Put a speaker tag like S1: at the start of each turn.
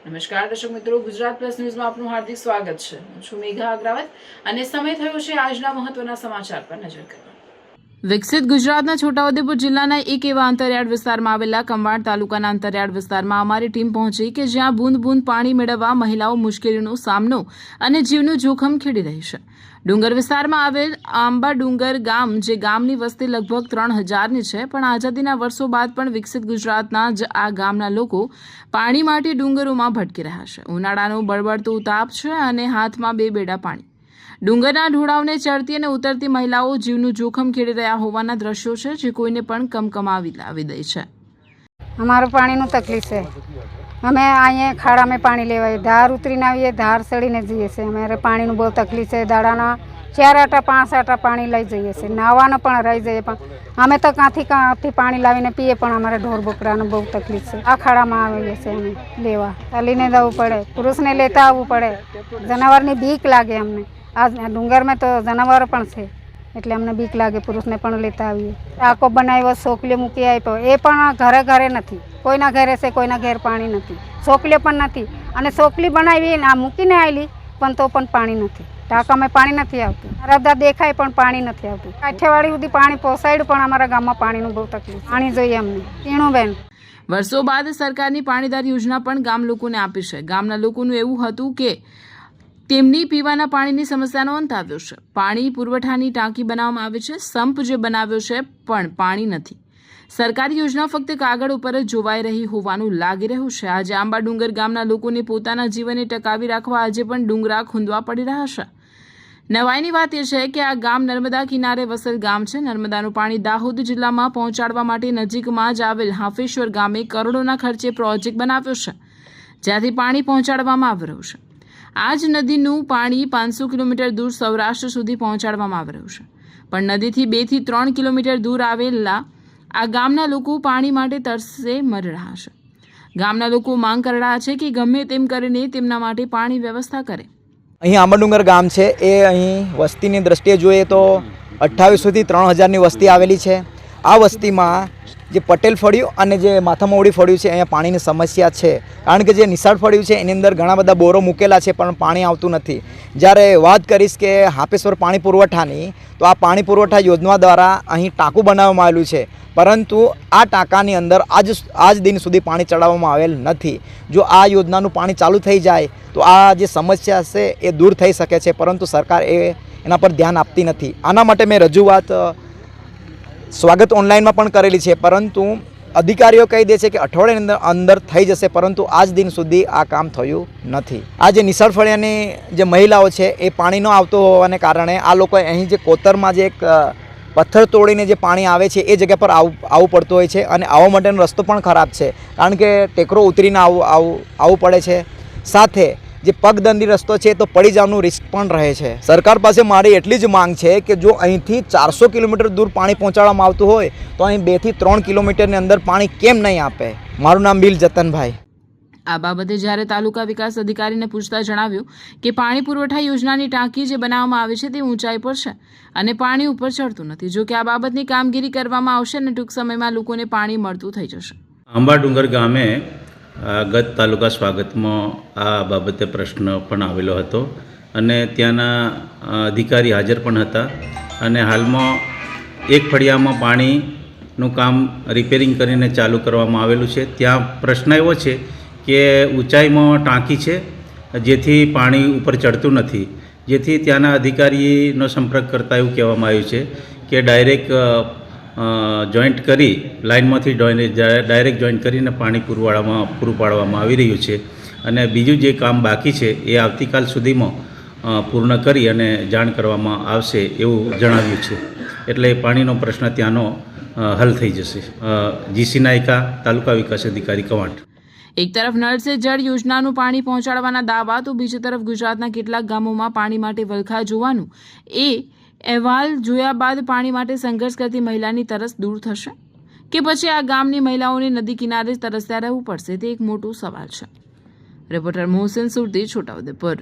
S1: નમસ્કાર દર્શક મિત્રો, ગુજરાત પ્લસ ન્યૂઝમાં આપનું હાર્દિક સ્વાગત છે. હું છું મેઘા અગ્રવાલ અને સમય થયો છે આજના મહત્વના સમાચાર પર નજર કરવા. વિકસિત ગુજરાતના છોટાઉદેપુર જિલ્લાના એક એવા અંતરિયાળ વિસ્તારમાં આવેલા કમવાડ તાલુકાના અંતરિયાળ વિસ્તારમાં અમારી ટીમ પહોંચી કે જ્યાં બૂંદ બૂંદ પાણી મેળવવા મહિલાઓ મુશ્કેલીનો સામનો અને જીવનું જોખમ ખેડી રહી છે. ડુંગર વિસ્તારમાં આવેલ આંબા ડુંગર ગામ, જે ગામની વસ્તી લગભગ 3000ની છે, પણ આઝાદીના વર્ષો બાદ પણ વિકસિત ગુજરાતના જ આ ગામના લોકો પાણી માટે ડુંગરોમાં ભટકી રહ્યા છે. ઉનાળાનો બળબડતો ઉતાપ છે અને હાથમાં બે બેડા પાણી. ડુંગરના ઢોળાવને ચડતી અને ઉતરતી મહિલાઓ જીવનું જોખમ ખેડી રહ્યા હોવાના દ્રશ્યો છે, જે કોઈને પણ કમકમાવી લાવી દે છે.
S2: અમારું પાણીનું તકલીફ છે. અમે અહીંયા ખાડામાં પાણી લેવાય, ધાર ઉતરીને આવીએ, ધાર ચડીને જઈએ છીએ. અમારે પાણીનું બહુ તકલીફ છે. દાડાના 4 આટા 5 આટા પાણી લઈ જઈએ છીએ. નાવાનું પણ રહી જઈએ, પણ અમે તો કાંથી પાણી લાવીને પીએ, પણ અમારે ઢોર બકરાનું બહુ તકલીફ છે. આ ખાડામાં આવીએ છીએ અમે લેવા, ચાલીને જવું પડે, પુરુષને લેતા આવવું પડે. જનાવરની બીક લાગે અમને. આ ડુંગરમાં તો જનાવર પણ છે, એટલે અમને બીક લાગે. પુરુષને પણ લેતા આવીએ. ટાંકો બનાવ્યો, સોકલી મૂકી આપ્યો, એ પણ ઘરે ઘરે નથી. કોઈના ઘરે છે, કોઈના ઘેર પાણી નથી, સોકલી પણ નથી. અને સોકલી બનાવી આ મૂકીને આવેલી, પણ તો પણ પાણી નથી. ટાંકામાં પાણી નથી આવતું. રદા દેખાય પણ પાણી નથી આવતું. કાઠિયાવાડી સુધી પાણી પહોંચાડ્યું, પણ અમારા ગામમાં પાણીનું બહુ તકલીફ. પાણી જોઈએ અમને. ટીણુબેન.
S1: વર્ષો બાદ સરકારની પાણીદાર યોજના પણ ગામ લોકોને આપી છે. ગામના લોકોનું એવું હતું કે તેમની પીવાના પાણીની સમસ્યાનો અંત આવ્યો છે. પાણી પુરવઠાની ટાંકી બનાવવામાં આવે છે, સંપ જે બનાવ્યો છે, પણ પાણી નથી. સરકારી યોજના ફક્ત કાગળ ઉપર જ જોવાઈ રહી હોવાનું લાગી રહ્યું છે. આજે આંબા ડુંગર ગામના લોકોને પોતાના જીવનને ટકાવી રાખવા આજે પણ ડુંગરા ખૂંદવા પડી રહ્યા છે. નવાઈની વાત એ છે કે આ ગામ નર્મદા કિનારે વસેલ ગામ છે. નર્મદાનું પાણી દાહોદ જિલ્લામાં પહોંચાડવા માટે નજીકમાં જ આવેલ હાફેશ્વર ગામે કરોડોના ખર્ચે પ્રોજેક્ટ બનાવ્યો છે, જ્યાંથી પાણી પહોંચાડવામાં આવી રહ્યું છે. આ જ નદીનું પાણી 500 કિલોમીટર દૂર સૌરાષ્ટ્ર સુધી પહોંચાડવામાં આવી રહ્યું છે, પણ નદીથી 2 થી 3 કિલોમીટર દૂર આવેલા આ ગામના લોકો પાણી માટે તરસે મરી રહ્યા છે. ગામના લોકો માંગ કરી રહ્યા છે કે ગમે તેમ કરીને તેમના માટે પાણી વ્યવસ્થા કરે.
S3: અહીં આંબાડુંગર ગામ છે, એ અહીં વસ્તીની દ્રષ્ટિએ જોઈએ તો 2800 થી 3000ની વસ્તી આવેલી છે. આ વસ્તીમાં જે પટેલ ફળિયું અને જે માથામોડી ફળિયું છે, અહીંયા પાણીની સમસ્યા છે. કારણ કે જે નિશાળ ફળિયું છે એની અંદર ઘણા બધા બોરો મૂકેલા છે, પણ પાણી આવતું નથી. જ્યારે વાત કરીશ કે હાપેશ્વર પાણી પુરવઠાની, તો આ પાણી પુરવઠા યોજના દ્વારા અહીં ટાંકું બનાવવામાં આવેલું છે, પરંતુ આ ટાંકાની અંદર આજ દિન સુધી પાણી ચડાવવામાં આવેલ નથી. જો આ યોજનાનું પાણી ચાલુ થઈ જાય તો આ જે સમસ્યા છે એ દૂર થઈ શકે છે, પરંતુ સરકાર એના પર ધ્યાન આપતી નથી. આના માટે મેં રજૂઆત સ્વાગત ઓનલાઈનમાં પણ કરેલી છે, પરંતુ અધિકારીઓ કહી દે છે કે અઠવાડિયાની અંદર થઈ જશે, પરંતુ આજ દિન સુધી આ કામ થયું નથી. આ જે નિશાળ ફળિયાની જે મહિલાઓ છે એ પાણી ન આવતો હોવાને કારણે આ લોકો અહીં જે કોતરમાં જે એક પથ્થર તોડીને જે પાણી આવે છે એ જગ્યા પર આવવું પડતું હોય છે, અને આવવા માટેનો રસ્તો પણ ખરાબ છે, કારણ કે ટેકરો ઉતરીને આવવું પડે છે. સાથે જે પગદંડી રસ્તો છે તો પડી જવાનું રિસ્ક પણ રહે છે. સરકાર પાસે મારી એટલી જ માંગ છે કે જો અહીંથી 400 કિલોમીટર દૂર પાણી પહોંચાડવામાં આવતું હોય તો અહીં 2 થી 3 કિલોમીટરની અંદર પાણી કેમ નહીં આપે. મારું નામ બિલ જતનભાઈ.
S1: આ બાબતે જ્યારે તાલુકા વિકાસ અધિકારીને પૂછતા જણાવ્યું કે પાણી પુરવઠા યોજનાની ટાંકી જે બનાવવામાં આવે છે તે ઊંચાઈ પર છે અને પાણી ઉપર ચડતું નથી. જો કે આ બાબતની કામગીરી કરવામાં આવશે અને ટૂંક સમયમાં લોકોને પાણી મળતું થઈ જશે.
S4: આંબા ડુંગર ગામે ગત તાલુકા સ્વાગતમાં આ બાબતે પ્રશ્ન પણ આવેલો હતો, અને ત્યાંના અધિકારી હાજર પણ હતા. અને હાલમાં એક ફળિયામાં પાણીનું કામ રિપેરિંગ કરીને ચાલુ કરવામાં આવેલું છે. ત્યાં પ્રશ્ન એવો છે કે ઊંચાઈમાં ટાંકી છે, જેથી પાણી ઉપર ચડતું નથી, જેથી ત્યાંના અધિકારીનો સંપર્ક કરતાં એવું કહેવામાં આવ્યું છે કે ડાયરેક્ટ જોઈન્ટ કરી લાઇનમાંથી ડાયરેક્ટ જોઈન્ટ કરીને પાણી પૂરું પાડવામાં આવી રહ્યું છે. અને બીજું જે કામ બાકી છે એ આવતીકાલ સુધીમાં પૂર્ણ કરી અને જાણ કરવામાં આવશે એવું જણાવ્યું છે. એટલે પાણીનો પ્રશ્ન ત્યાંનો હલ થઈ જશે. જીસી નાયકા, તાલુકા વિકાસ અધિકારી, કવાંટ.
S1: એક તરફ નળ સે જળ યોજનાનું પાણી પહોંચાડવાના દાવા, તો બીજી તરફ ગુજરાતના કેટલાક ગામોમાં પાણી માટે વલખા જોવાનું એ અહેવાલ જોયા બાદ પાણી માટે સંઘર્ષ કરતી મહિલાની તરસ દૂર થશે કે પછી આ ગામની મહિલાઓને નદી કિનારે તરસ્યા રહેવું પડશે, તે એક મોટો સવાલ છે. રિપોર્ટર મોહસિન સુરતી, છોટાઉદેપુર.